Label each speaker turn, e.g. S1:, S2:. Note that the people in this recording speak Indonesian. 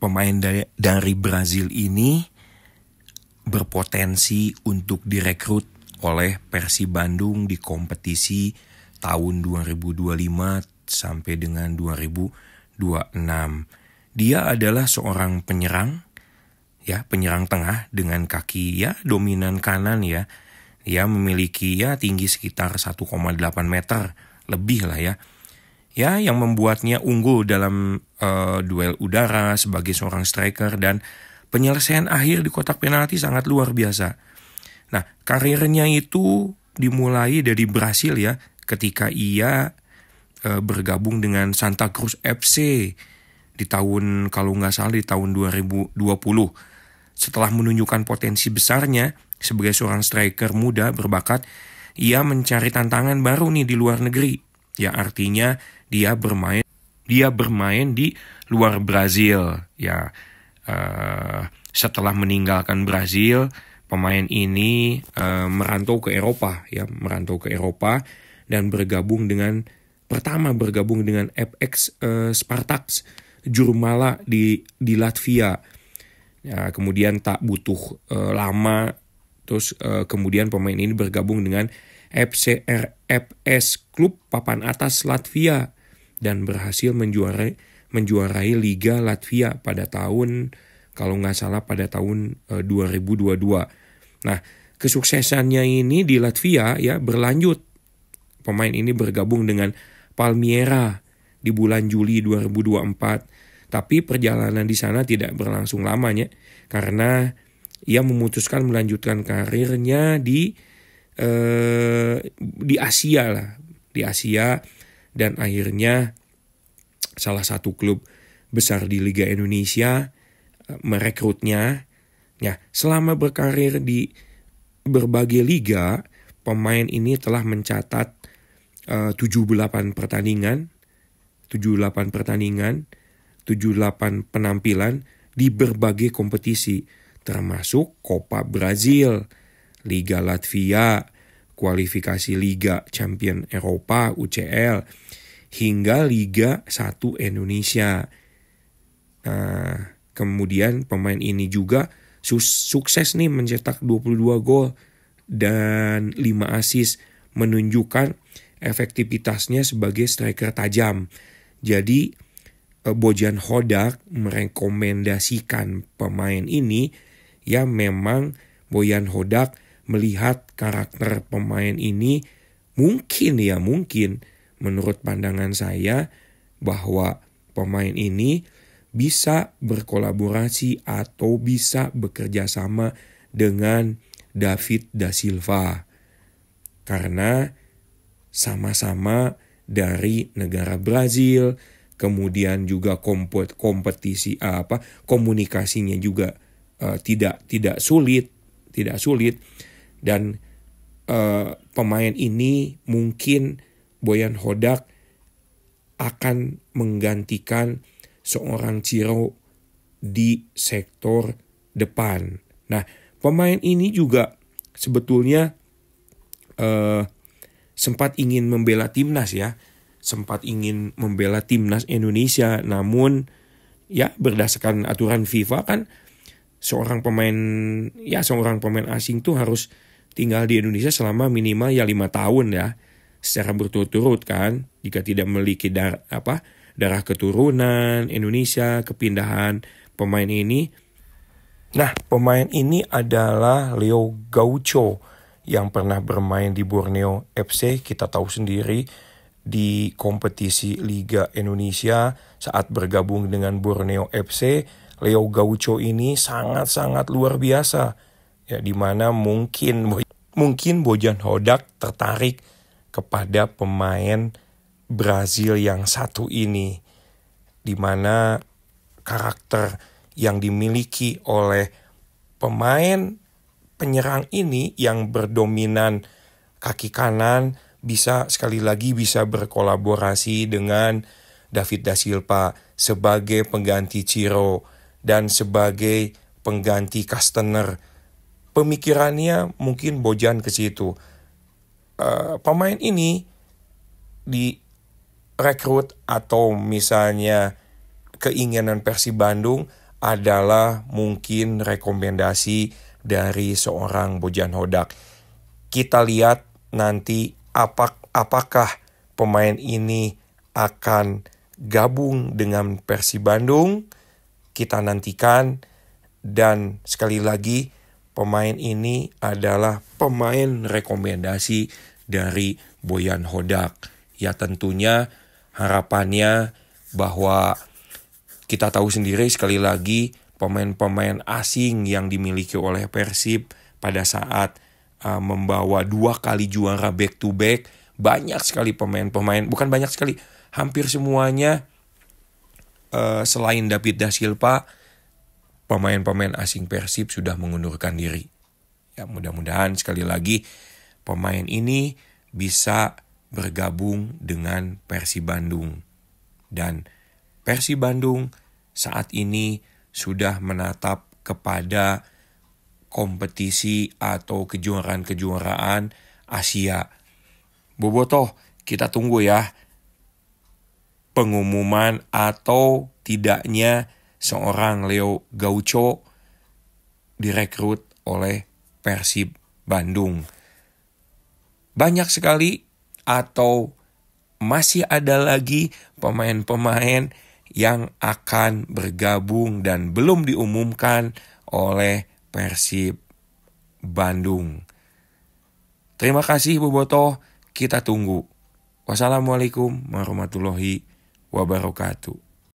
S1: pemain dari Brazil ini berpotensi untuk direkrut oleh Persib Bandung di kompetisi tahun 2025 sampai dengan 2026. Dia adalah seorang penyerang, ya, penyerang tengah dengan kaki ya dominan kanan ya. Dia memiliki ya tinggi sekitar 1,8 meter lebih lah ya. Ya, yang membuatnya unggul dalam duel udara sebagai seorang striker, dan penyelesaian akhir di kotak penalti sangat luar biasa. Nah, karirnya itu dimulai dari Brasil ya, ketika ia bergabung dengan Santa Cruz FC di tahun, kalau nggak salah di tahun 2020. Setelah menunjukkan potensi besarnya sebagai seorang striker muda berbakat, ia mencari tantangan baru nih di luar negeri. Ya, artinya dia bermain di luar Brazil. Ya, setelah meninggalkan Brazil, pemain ini merantau ke Eropa dan bergabung dengan FX Spartak Jurmala di Latvia. Ya, kemudian tak butuh lama, terus kemudian pemain ini bergabung dengan FCRFS klub papan atas Latvia dan berhasil menjuarai Liga Latvia pada tahun, kalau nggak salah pada tahun 2022. Nah, kesuksesannya ini di Latvia ya berlanjut. Pemain ini bergabung dengan Palmiera di bulan Juli 2024. Tapi perjalanan di sana tidak berlangsung lamanya karena ia memutuskan melanjutkan karirnya di Asia, dan akhirnya salah satu klub besar di Liga Indonesia merekrutnya. Ya, selama berkarir di berbagai liga, pemain ini telah mencatat 78 penampilan di berbagai kompetisi, termasuk Copa Brazil, Liga Latvia, kualifikasi Liga Champion Eropa UCL, hingga Liga 1 Indonesia. Kemudian pemain ini juga sukses nih mencetak 22 gol dan 5 assist, menunjukkan efektivitasnya sebagai striker tajam. Jadi Bojan Hodak merekomendasikan pemain ini, ya memang Bojan Hodak melihat karakter pemain ini mungkin menurut pandangan saya bahwa pemain ini bisa berkolaborasi atau bisa bekerja sama dengan David da Silva karena sama-sama dari negara Brazil, kemudian juga komunikasinya juga tidak sulit, dan pemain ini mungkin Bojan Hodak akan menggantikan seorang Ciro di sektor depan. Nah, pemain ini juga sebetulnya sempat ingin membela timnas Indonesia, namun ya berdasarkan aturan FIFA kan seorang pemain asing tuh harus tinggal di Indonesia selama minimal 5 tahun ya secara berturut-turut kan, jika tidak memiliki darah keturunan Indonesia kepindahan pemain ini. Nah, pemain ini adalah Leo Gaucho yang pernah bermain di Borneo FC. Kita tahu sendiri di kompetisi Liga Indonesia saat bergabung dengan Borneo FC, Leo Gaucho ini sangat-sangat luar biasa. Ya, di mana mungkin Bojan Hodak tertarik kepada pemain Brazil yang satu ini, di mana karakter yang dimiliki oleh pemain penyerang ini yang berdominan kaki kanan bisa berkolaborasi dengan David da Silva sebagai pengganti Ciro dan sebagai pengganti Castaner. Pemikirannya mungkin Bojan ke situ. Pemain ini direkrut atau misalnya keinginan Persib Bandung adalah mungkin rekomendasi dari seorang Bojan Hodak. Kita lihat nanti apakah pemain ini akan gabung dengan Persib Bandung. Kita nantikan, dan sekali lagi pemain ini adalah pemain rekomendasi dari Bojan Hodak. Ya tentunya harapannya bahwa kita tahu sendiri sekali lagi pemain-pemain asing yang dimiliki oleh Persib pada saat membawa 2 kali juara back to back. Banyak sekali pemain-pemain, bukan banyak sekali, hampir semuanya selain David Da Silva, pemain-pemain asing Persib sudah mengundurkan diri. Ya mudah-mudahan sekali lagi pemain ini bisa bergabung dengan Persib Bandung. Dan Persib Bandung saat ini sudah menatap kepada kompetisi atau kejuaraan-kejuaraan Asia. Bobotoh, kita tunggu ya pengumuman atau tidaknya seorang Leo Gaucho direkrut oleh Persib Bandung. Banyak sekali atau masih ada lagi pemain-pemain yang akan bergabung dan belum diumumkan oleh Persib Bandung. Terima kasih Bobotoh, kita tunggu. Wassalamualaikum warahmatullahi wabarakatuh.